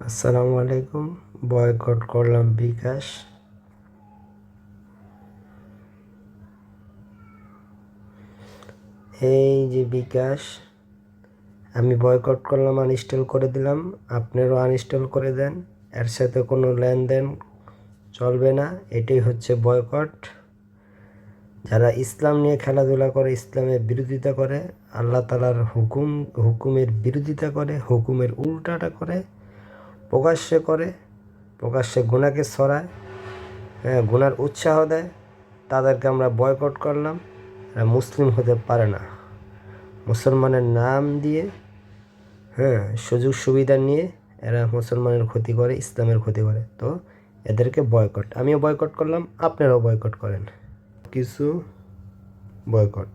আসসালামু আলাইকুম। বয়কট করলাম বিকাশ। এই যে বিকাশ, আমি বয়কট করলাম, আনইনস্টল করে দিলাম। আপনারও আনইনস্টল করে দেন। এর সাথে কোনো লেনদেন চলবে না। এটাই হচ্ছে বয়কট। যারা ইসলাম নিয়ে খেলাধুলা করে, ইসলামের বিরোধিতা করে, আল্লাহ তাআলার হুকুমের বিরোধিতা করে, হুকুমের উল্টাটা করে, প্রকাশ্যে গুনাহকে ছড়ায়, গুনার উৎসাহ দেয়, তাদেরকে আমরা বয়কট করলাম। এরা মুসলিম হতে পারে না। মুসলমানের নাম দিয়ে সুযোগ সুবিধা নিয়ে এরা মুসলমানের ক্ষতি করে, ইসলামের ক্ষতি করে। তো এদেরকে বয়কট, আমিও বয়কট করলাম, আপনারাও বয়কট করেন। কিছু বয়কট।